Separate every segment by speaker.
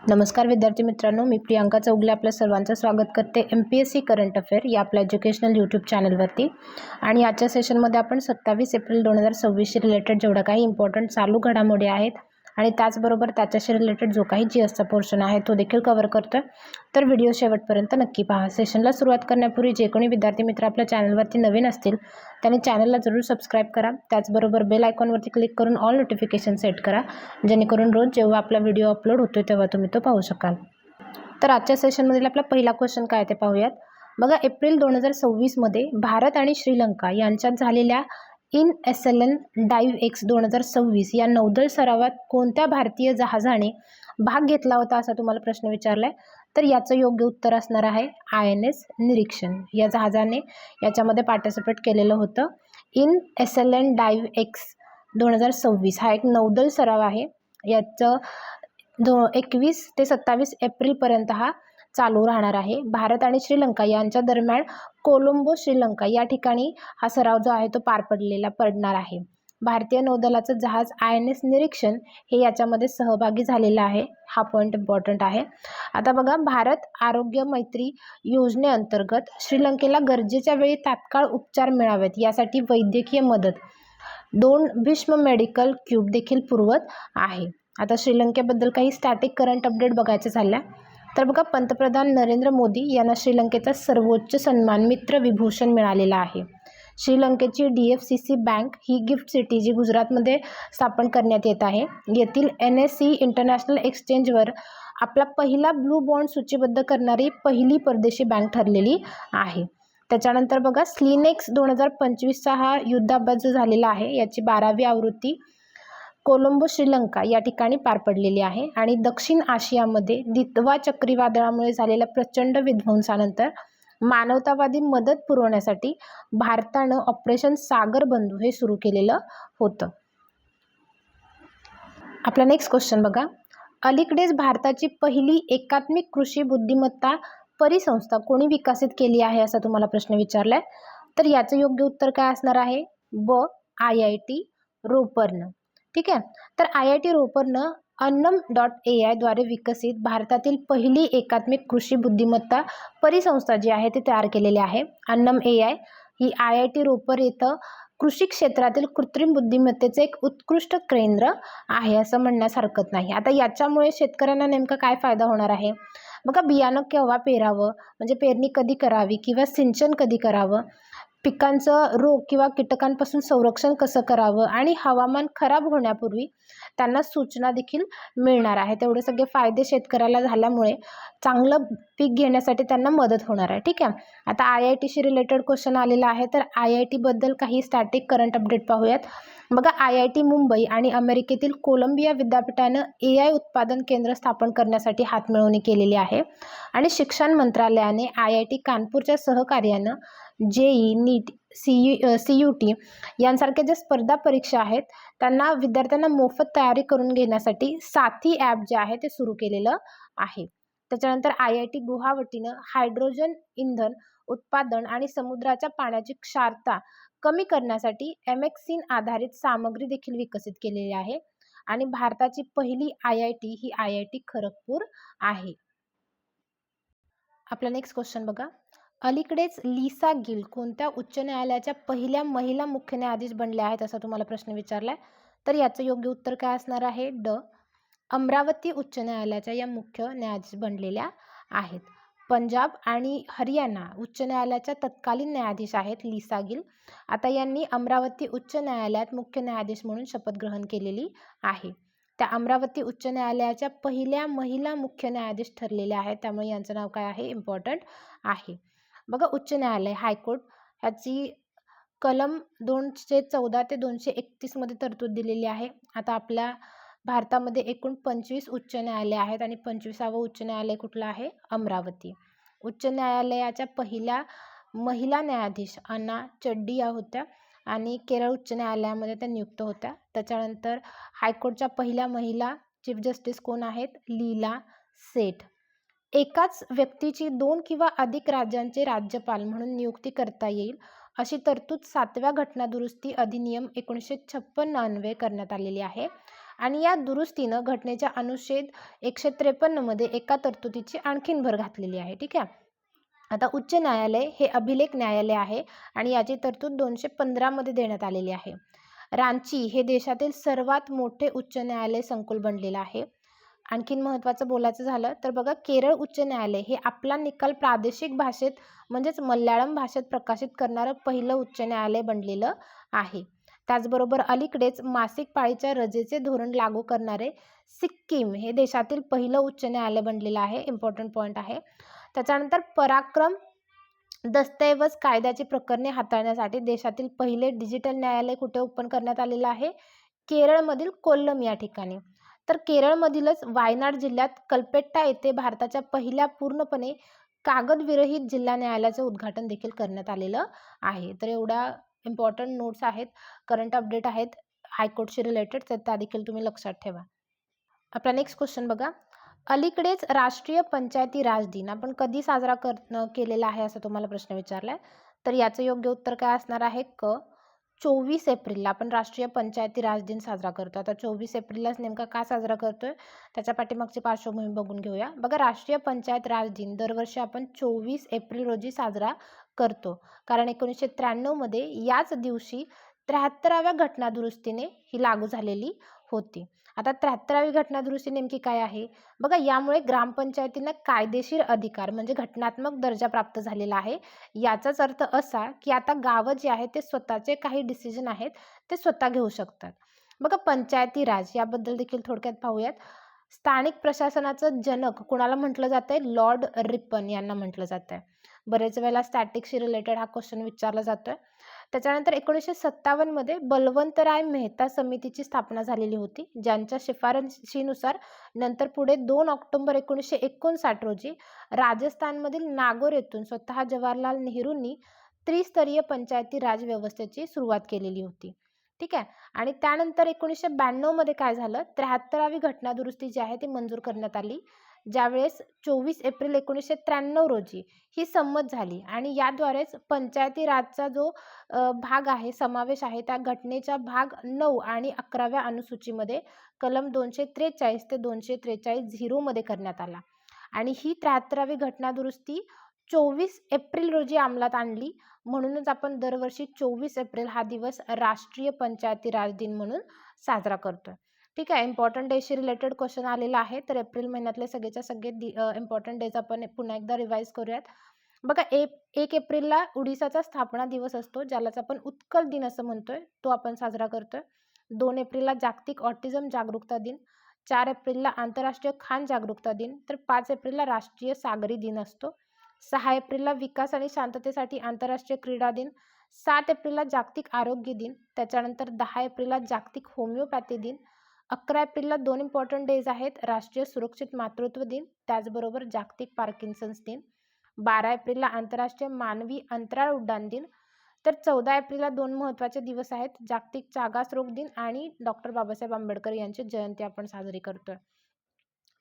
Speaker 1: नमस्कार विद्यार्थी मित्रांनो, मी प्रियांका चौगले आपल्या सर्वांचं स्वागत करते MPSC करंट अफेअर या आपल्या एज्युकेशनल यूट्यूब चॅनलवरती। आणि आजच्या सेशनमध्ये आपण 27 एप्रिल 2026 रिलेटेड जेवढा काही इम्पॉर्टंट चालू घडामोडी आहेत आणि त्याचबरोबर त्याच्याशी रिलेटेड जो काही GSचा पोर्शन आहे तो देखील कव्हर करतोय। तर व्हिडिओ शेवटपर्यंत नक्की पहा। सेशनला सुरुवात करण्यापूर्वी जे कोणी विद्यार्थी मित्र आपल्या चॅनलवरती नवीन असतील त्यांनी चॅनलला जरूर सबस्क्राईब करा। त्याचबरोबर बेल आयकॉनवरती क्लिक करून ऑल नोटिफिकेशन सेट करा, जेणेकरून रोज जेव्हा आपला व्हिडिओ अपलोड होतो तेव्हा तुम्ही तो पाहू शकाल। तर आजच्या सेशनमधील आपला पहिला क्वेश्चन काय ते पाहूयात। बघा, एप्रिल 2026 मध्ये भारत आणि श्रीलंका यांच्यात झालेल्या INSLN डाइव X 2026 या नौदल सरावात कोणत्या भारतीय जहाजाने भाग घेतला होता असा तुम्हाला प्रश्न विचारलाय। तर याचं योग्य उत्तर असणार आहे INS निरीक्षण या जहाजाने याच्यामध्ये पार्टिसिपेट केलेलं होतं। INSLN डाइव X 2026 हा एक नौदल सराव आहे। याचं 21 ते 27 एप्रिलपर्यंत हा चालू राहणार आहे। भारत आणि श्रीलंका यांच्या दरम्यान कोलंबो श्रीलंका या ठिकाणी हा सराव जो आहे तो पडणार आहे। भारतीय नौदलाचं जहाज INS निरीक्षण हे याच्यामध्ये सहभागी झालेलं आहे। हा पॉईंट इम्पॉर्टंट आहे। आता बघा, भारत आरोग्य मैत्री योजनेअंतर्गत श्रीलंकेला गरजेच्या वेळी तात्काळ उपचार मिळावेत यासाठी वैद्यकीय मदत 2 भीष्म मेडिकल क्यूब देखील पुरवत आहे। आता श्रीलंकेबद्दल काही स्टॅटिक करंट अपडेट बघायचे झाल्या तर बघा, पंतप्रधान नरेंद्र मोदी यांना श्रीलंकेचा सर्वोच्च सन्मान मित्र विभूषण मिळालेला आहे। श्रीलंकेची DFCC बँक ही गिफ्ट सिटी जी गुजरातमध्ये स्थापन करण्यात येत आहे, येथील NSE इंटरनॅशनल एक्सचेंजवर आपला पहिला ब्लू बॉन्ड सूचीबद्ध करणारी पहिली परदेशी बँक ठरलेली आहे। त्याच्यानंतर बघा, स्लिनेक्स 2025चा हा युद्धाभ्यास जो झालेला आहे याची 12वी आवृत्ती कोलंबो श्रीलंका या ठिकाणी पार पडलेली आहे। आणि दक्षिण आशियामध्ये दितवा चक्रीवादळामुळे झालेल्या प्रचंड विध्वंसानंतर मानवतावादी मदत पुरवण्यासाठी भारतानं ऑपरेशन सागर बंधू हे सुरू केलेलं होतं। आपला नेक्स्ट क्वेश्चन बघा, अलीकडेच भारताची पहिली एकात्मिक कृषी बुद्धिमत्ता परिसंस्था कोणी विकसित केली आहे असा तुम्हाला प्रश्न विचारलाय। तर याचं योग्य उत्तर काय असणार आहे? IIT रोपरनं। ठीक आहे, तर IIT रोपरनं अन्नम.AI द्वारे विकसित भारतातील पहिली एकात्मिक कृषी बुद्धिमत्ता परिसंस्था जी आहे ती तयार केलेली आहे। अन्नम AI ही IIT रोपर येथे कृषी क्षेत्रातील कृत्रिम बुद्धिमत्तेचे एक उत्कृष्ट केंद्र आहे असं म्हणण्यास हरकत नाही। आता याच्यामुळे शेतकऱ्यांना नेमका काय फायदा होणार आहे? बघा, बियाणं केव्हा पेरावं म्हणजे पेरणी कधी करावी किंवा सिंचन कधी करावं, पिकांचं रोग किंवा कीटकांपासून संरक्षण कसं करावं आणि हवामान खराब होण्यापूर्वी त्यांना सूचना देखील मिळणार आहे। तेवढे सगळे फायदे शेतकऱ्याला झाल्यामुळे चांगलं पीक घेण्यासाठी त्यांना मदत होणार आहे। ठीक आहे, आता IITशी रिलेटेड क्वेश्चन आलेला आहे तर IIT बद्दल काही स्टॅटिक करंट अपडेट पाहूयात। बघा, IIT मुंबई आणि अमेरिकेतील कोलंबिया विद्यापीठानं AI उत्पादन केंद्र स्थापन करण्यासाठी हातमिळवणी केलेली आहे। आणि शिक्षण मंत्रालयाने IIT कानपूरच्या सहकार्यानं JEE NEET CUT यांसारख्या ज्या स्पर्धा परीक्षा आहेत त्यांना विद्यार्थ्यांना मोफत तयारी करून घेण्यासाठी साथी ॲप जे आहे ते सुरू केलेलं आहे। त्याच्यानंतर IIT गुवाहाटीनं हायड्रोजन इंधन उत्पादन आणि समुद्राच्या पाण्याची क्षारता कमी करण्यासाठी एमेक्सिन आधारित सामग्री देखील विकसित केलेली आहे। आणि भारताची पहिली IIT ही IIT खरगपूर आहे। आपला नेक्स्ट क्वेश्चन बघा, अलीकडेच लिसा गिल कोणत्या उच्च न्यायालयाच्या पहिल्या महिला मुख्य न्यायाधीश बनल्या आहेत असा तुम्हाला प्रश्न विचारलाय। तर याचं योग्य उत्तर काय असणार आहे? अमरावती उच्च न्यायालयाच्या या मुख्य न्यायाधीश बनलेल्या आहेत। पंजाब आणि हरियाणा उच्च न्यायालयाच्या तत्कालीन न्यायाधीश आहेत लिसा गिल। आता यांनी अमरावती उच्च न्यायालयात मुख्य न्यायाधीश म्हणून शपथ ग्रहण केलेली आहे। त्या अमरावती उच्च न्यायालयाच्या पहिल्या महिला मुख्य न्यायाधीश ठरलेल्या आहेत, त्यामुळे यांचं नाव काय आहे? इम्पॉर्टंट आहे। बघा, उच्च न्यायालय हायकोर्ट ह्याची कलम 214 ते 231 मध्ये तरतूद दिलेली आहे। आता आपल्या भारतामध्ये एकूण 25 उच्च न्यायालय आहेत आणि 25वं उच्च न्यायालय कुठलं आहे? अमरावती। उच्च न्यायालयाच्या पहिल्या महिला न्यायाधीश अन्ना चड्डी या होत्या आणि केरळ उच्च न्यायालयामध्ये त्या नियुक्त होत्या। त्याच्यानंतर हायकोर्टच्या पहिल्या महिला चीफ जस्टिस कोण आहेत? लीला सेठ। एकाच व्यक्तीची 2 किंवा अधिक राज्यांचे राज्यपाल म्हणून नियुक्ती करता येईल अशी तरतूद 7व्या घटनादुरुस्ती अधिनियम 1956 अन्वये करण्यात आलेली आहे। आणि या दुरुस्तीनं घटनेच्या अनुच्छेद 153 मध्ये एका तरतुदीची आणखीन भर घातलेली आहे. ठीक आहे. आता उच्च न्यायालय हे अभिलेख न्यायालय आहे आणि याची तरतूद 215 मध्ये देण्यात आलेली आहे. रांची हे देशातील सर्वात मोठे उच्च न्यायालय संकुल बनलेलं आहे. आणखीन महत्त्वाचं बोलायचं झालं तर बघा, केरळ उच्च न्यायालय हे आपला निकाल प्रादेशिक भाषेत म्हणजेच मल्याळम भाषेत प्रकाशित करणारं पहिलं उच्च न्यायालय बनलेलं आहे. त्याचबरोबर अलीकडेच मासिक पाळीच्या रजेचे धोरण लागू करणारे सिक्कीम हे देशातील पहिलं उच्च न्यायालय बनलेलं आहे. इम्पॉर्टंट पॉईंट आहे. त्याच्यानंतर पराक्रम दस्तऐवज कायद्याची प्रकरणे हाताळण्यासाठी देशातील पहिले डिजिटल न्यायालय कुठे ओपन करण्यात आलेलं आहे? केरळमधील कोल्लम या ठिकाणी. तर केरळमधीलच वायनाड जिल्ह्यात कल्पेट्टा येथे भारताच्या पहिल्या पूर्णपणे कागदविरहित जिल्हा न्यायालयाचे उद्घाटन देखील करण्यात आलेलं आहे. तर एवढ्या इम्पॉर्टंट नोट्स आहेत, करंट अपडेट आहेत हायकोर्टशी रिलेटेड, तर त्या देखील तुम्ही लक्षात ठेवा. आपला नेक्स्ट क्वेश्चन बघा, अलीकडेच राष्ट्रीय पंचायती राज दिन आपण कधी साजरा केलेला आहे असा तुम्हाला प्रश्न विचारलाय. तर याचं योग्य उत्तर काय असणार आहे? 24 एप्रिलला आपण राष्ट्रीय पंचायती राज दिन साजरा करतो. आता 24 एप्रिललाच नेमका का साजरा करतोय त्याच्या पाठीमागची पार्श्वभूमी बघून घेऊया. बघा, राष्ट्रीय पंचायत राज दिन दरवर्षी आपण 24 एप्रिल रोजी साजरा करतो, कारण 1993 मध्ये याच दिवशी 73व्या घटनादुरुस्तीने ही लागू झालेली होती. आता 73वी घटनादुरुस्ती नेमकी काय आहे? बघा, यामुळे ग्रामपंचायतींना कायदेशीर अधिकार म्हणजे घटनात्मक दर्जा प्राप्त झालेला आहे. याचाच अर्थ असा की आता गावं जे आहे ते स्वतःचे काही डिसिजन आहेत ते स्वतः घेऊ शकतात. बघा, पंचायती राज याबद्दल देखील थोडक्यात पाहूयात. स्थानिक प्रशासनाचं जनक कुणाला म्हटलं जातंय? लॉर्ड रिपन यांना म्हटलं जातंय. बरेच वेळेला स्टॅटिक्सशी रिलेटेड हा क्वेश्चन विचारला जातोय. त्याच्यानंतर 1957 मध्ये बलवंतराय मेहता समितीची स्थापना झालेली होती, ज्यांच्या शिफारशीनुसार नंतर पुढे 2 ऑक्टोबर 1959 रोजी राजस्थानमधील नागौर येथून स्वतः जवाहरलाल नेहरूंनी त्रिस्तरीय पंचायती राज व्यवस्थेची सुरुवात केलेली होती. ठीक आहे. आणि त्यानंतर 1992 मध्ये काय झालं? 73वी घटनादुरुस्ती जी आहे ती मंजूर करण्यात आली, ज्यावेळेस 24 एप्रिल 1993 रोजी ही संमत झाली आणि याद्वारेच पंचायती राजचा जो भाग आहे, समावेश आहे, त्या घटनेच्या भाग 9 आणि 11व्या अनुसूचीमध्ये कलम 243 ते 243(0) मध्ये करण्यात आला आणि ही 73वी घटनादुरुस्ती 24 एप्रिल रोजी अंमलात आणली. म्हणूनच आपण दरवर्षी 24 एप्रिल हा दिवस राष्ट्रीय पंचायती राज दिन म्हणून साजरा करतोय. ठीक आहे. इम्पॉर्टंट डेशी रिलेटेड क्वेश्चन आलेला आहे, तर एप्रिल महिन्यातले सगळेच्या सगळे इम्पॉर्टंट डेज आपण पुन्हा एकदा रिवाईज करूयात. बघा, 1 एप्रिलला ओडिसाचा स्थापना दिवस असतो, ज्यालाच आपण उत्कल दिन असं म्हणतोय, तो आपण साजरा करतोय. 2 एप्रिलला जागतिक ऑटिझम जागरूकता दिन, 4 एप्रिलला आंतरराष्ट्रीय खान जागरूकता दिन, तर 5 एप्रिलला राष्ट्रीय सागरी दिन असतो. 6 एप्रिलला विकास आणि शांततेसाठी आंतरराष्ट्रीय क्रीडा दिन, 7 एप्रिलला जागतिक आरोग्य दिन, त्याच्यानंतर 10 एप्रिलला जागतिक होमिओपॅथी दिन, 11 एप्रिलला 2 इम्पॉर्टंट डेज आहेत, राष्ट्रीय सुरक्षित मातृत्व दिन, त्याचबरोबर जागतिक पार्किन्सन्स दिन, 12 एप्रिलला आंतरराष्ट्रीय मानवी अंतराळ उड्डाण दिन, तर 14 एप्रिलला 2 महत्त्वाचे दिवस आहेत, जागतिक चागास रोग दिन आणि डॉक्टर बाबासाहेब आंबेडकर यांची जयंती आपण साजरी करतोय.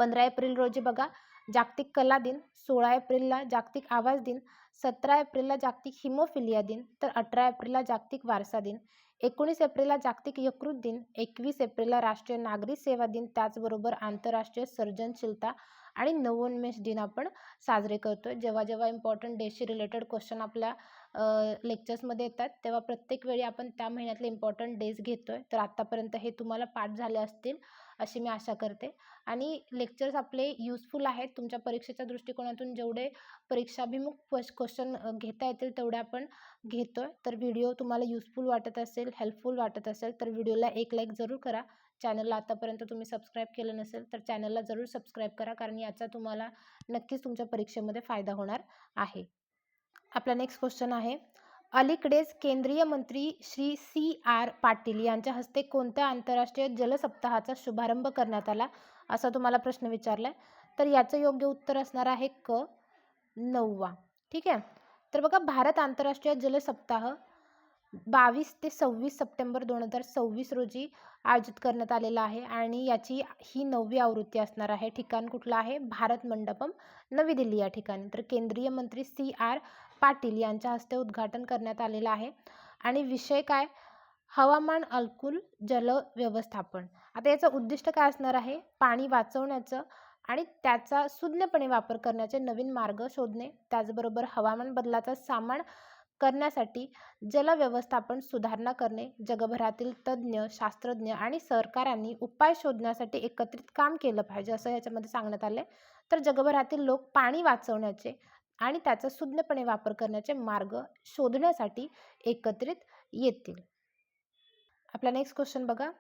Speaker 1: 15 एप्रिल रोजी बघा, जागतिक कला दिन, 16 एप्रिलला जागतिक आवाज दिन, 17 एप्रिलला जागतिक हिमोफिलिया दिन, तर 18 एप्रिलला जागतिक वारसा दिन, 19 एप्रिलला जागतिक यकृत दिन, 21 एप्रिलला राष्ट्रीय नागरी सेवा दिन, त्याचबरोबर आंतरराष्ट्रीय सर्जनशीलता आणि नवोन्मेष दिन आपण साजरे करतोय. जेव्हा जेव्हा इम्पॉर्टंट डेशी रिलेटेड क्वेश्चन आपल्या लेक्चर्समध्ये येतात, तेव्हा प्रत्येक वेळी आपण त्या महिन्यातले इम्पॉर्टंट डेज घेतोय. तर आत्तापर्यंत हे तुम्हाला पाठ झाले असतील अशी मी आशा करते आणि लेक्चर्स आपले युजफुल आहेत. तुमच्या परीक्षेच्या दृष्टिकोनातून जेवढे परीक्षाभिमुख क्वेश्चन घेता येतील तेवढे आपण घेतोय. तर व्हिडिओ तुम्हाला युजफुल वाटत असेल, हेल्पफुल वाटत असेल तर व्हिडिओला एक लाईक जरूर करा. चॅनलला आतापर्यंत तुम्ही सबस्क्राईब केलं नसेल तर चॅनलला जरूर सबस्क्राईब करा, कारण याचा तुम्हाला नक्कीच तुमच्या परीक्षेमध्ये फायदा होणार आहे. आपला नेक्स्ट क्वेश्चन आहे, अलीकडेच केंद्रीय मंत्री श्री CR पाटील यांच्या हस्ते कोणत्या आंतरराष्ट्रीय जल सप्ताहाचा शुभारंभ करण्यात आला असा तुम्हाला प्रश्न विचारलाय. तर याचं योग्य उत्तर असणार आहे 9वा. ठीक आहे. तर बघा, भारत आंतरराष्ट्रीय जल सप्ताह 22 ते 26 सप्टेंबर 2026 रोजी आयोजित करण्यात आलेला आहे आणि याची ही 9वी आवृत्ती असणार आहे. ठिकाण कुठलं आहे? भारत मंडपम, नवी दिल्ली या ठिकाणी. तर केंद्रीय मंत्री CR पाटील यांच्या हस्ते उद्घाटन करण्यात आलेलं आहे आणि विषय काय? हवामान अनुकूल जल व्यवस्थापन. आता याचं उद्दिष्ट काय असणार आहे? पाणी वाचवण्याचं आणि त्याचा सुज्ञपणे वापर करण्याचे नवीन मार्ग शोधणे. त्याचबरोबर हवामान बदलाचा सामना करण्यासाठी जल व्यवस्थापन सुधारणा करणे. जगभरातील तज्ज्ञ, शास्त्रज्ञ आणि सरकारांनी उपाय शोधण्यासाठी एकत्रित काम केलं पाहिजे, असं याच्यामध्ये सांगण्यात आलं आहे. तर जगभरातील लोक पाणी वाचवण्याचे आणि त्याचा सुज्ञपणे वापर करण्याचे मार्ग शोधण्यासाठी एकत्रित येतील. आपला नेक्स्ट क्वेश्चन बघा.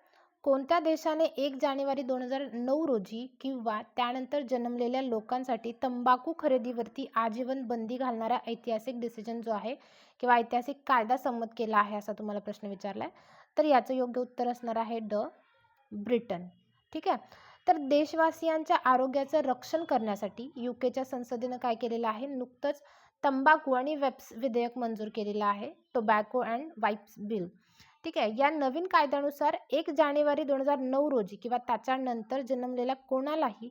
Speaker 1: कोणत्या देशाने 1 जानेवारी 2009 रोजी किंवा त्यानंतर जन्मलेल्या लोकांसाठी तंबाखू खरेदीवरती आजीवन बंदी घालणारा ऐतिहासिक डिसिजन जो आहे किंवा ऐतिहासिक कायदा संमत केला आहे, असा तुम्हाला प्रश्न विचारला आहे. तर याचं योग्य उत्तर असणार आहे ब्रिटन. ठीक आहे. तर देशवासियांच्या आरोग्याचं रक्षण करण्यासाठी यूकेच्या संसदेनं काय केलेलं आहे? नुकतंच तंबाखू आणि वेप्स विधेयक मंजूर केलेलं आहे, टोबॅको अँड वाईप्स बिल. ठीक आहे. या नवीन कायद्यानुसार 1 जानेवारी 2009 रोजी किंवा त्याच्यानंतर जन्मलेल्या कोणालाही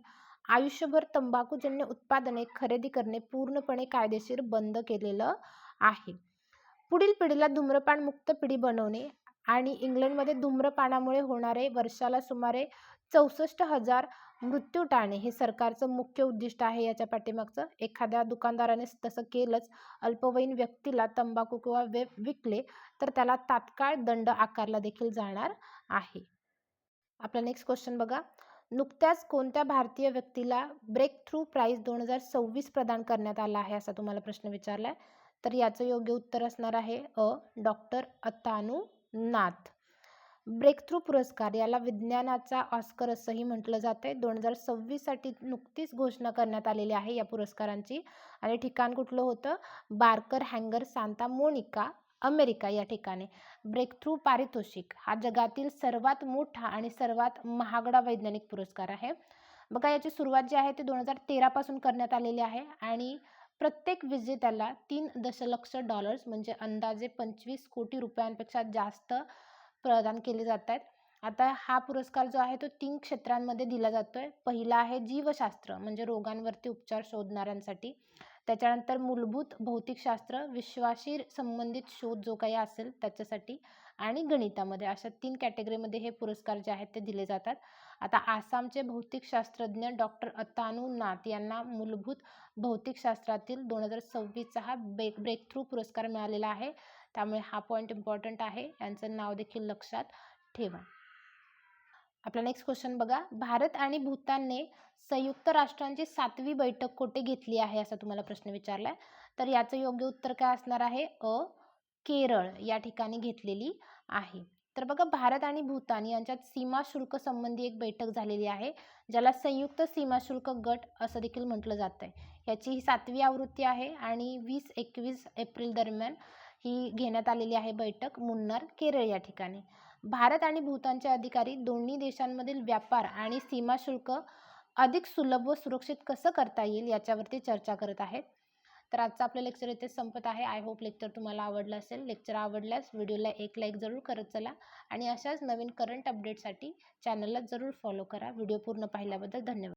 Speaker 1: आयुष्यभर तंबाखूजन्य उत्पादने खरेदी करणे पूर्णपणे कायदेशीर बंद केलेलं आहे. पुढील पिढीला धूम्रपान मुक्त पिढी बनवणे आणि इंग्लंडमध्ये धूम्रपानामुळे होणारे वर्षाला सुमारे 64,000 मृत्यू टाळणे हे सरकारचं मुख्य उद्दिष्ट आहे. याच्या पाठीमागचं एखाद्या दुकानदाराने तसं केलंच, अल्पवयीन व्यक्तीला तंबाखू किंवा वेप विकले तर त्याला तात्काळ दंड आकारला देखील जाणार आहे. आपला नेक्स्ट क्वेश्चन बघा. नुकत्याच कोणत्या भारतीय व्यक्तीला ब्रेक थ्रू प्राईज 2026 प्रदान करण्यात आला आहे, असा तुम्हाला प्रश्न विचारला आहे. तर याचं योग्य उत्तर असणार आहे डॉक्टर अतानू नाथ. ब्रेक थ्रू पुरस्कार याला विज्ञानाचा ऑस्कर असंही म्हटलं जाते. 2026 साठी नुकतीच घोषणा करण्यात आलेली आहे या पुरस्कारांची आणि ठिकाण कुठलं होतं? बार्कर हँगर, सांता मोनिका, अमेरिका या ठिकाणी. ब्रेक थ्रू पारितोषिक हा जगातील सर्वात मोठा आणि सर्वात महागडा वैज्ञानिक पुरस्कार आहे. बघा, याची सुरुवात जी आहे ती 2013 पासून करण्यात आलेली आहे आणि प्रत्येक विजेत्याला $3 दशलक्ष म्हणजे अंदाजे 25 कोटी रुपयांपेक्षा जास्त प्रदान केले जात आहेत. आता हा पुरस्कार जो आहे तो 3 क्षेत्रांमध्ये दिला जातोय. पहिला आहे जीवशास्त्र, म्हणजे रोगांवरती उपचार शोधणाऱ्यांसाठी. त्याच्यानंतर मूलभूत भौतिकशास्त्र, विश्वाशी संबंधित शोध जो काही असेल त्याच्यासाठी, आणि गणितामध्ये, अशा 3 कॅटेगरीमध्ये हे पुरस्कार जे आहेत ते दिले जातात. आता आसामचे भौतिकशास्त्रज्ञ डॉक्टर अतानू नाथ यांना मूलभूत भौतिकशास्त्रातील 2026चा हा ब्रेक थ्रू पुरस्कार मिळालेला आहे. त्यामुळे हा पॉईंट इम्पॉर्टंट आहे, यांचं नाव देखील लक्षात ठेवा. आपला नेक्स्ट क्वेश्चन बघा. भारत आणि भूतानने संयुक्त राष्ट्रांची 7वी बैठक कुठे घेतली आहे, असा तुम्हाला प्रश्न विचारलाय. तर याचं योग्य उत्तर काय असणार आहे? केरळ या ठिकाणी घेतलेली आहे. तर बघा, भारत आणि भूतान यांच्यात सीमा शुल्क संबंधी एक बैठक झालेली आहे, ज्याला संयुक्त सीमा शुल्क गट असं देखील म्हटलं जात आहे. याची ही 7वी आवृत्ती आहे आणि 20-21 एप्रिल दरम्यान ही घेण्यात आलेली आहे बैठक, मुन्नार, केरळ या ठिकाणी. भारत आणि भूतानचे अधिकारी दोन्ही देशांमधील व्यापार आणि सीमा शुल्क अधिक सुलभ व सुरक्षित कसं करता येईल याच्यावरती चर्चा करत आहेत. तर आजचं आपलं लेक्चर इथेच संपत आहे. आय होप लेक्चर तुम्हाला आवडलं असेल. लेक्चर आवडल्यास व्हिडिओला एक लाईक जरूर करत चला आणि अशाच नवीन करंट अपडेटसाठी चॅनलला जरूर फॉलो करा. व्हिडिओ पूर्ण पाहिल्याबद्दल धन्यवाद.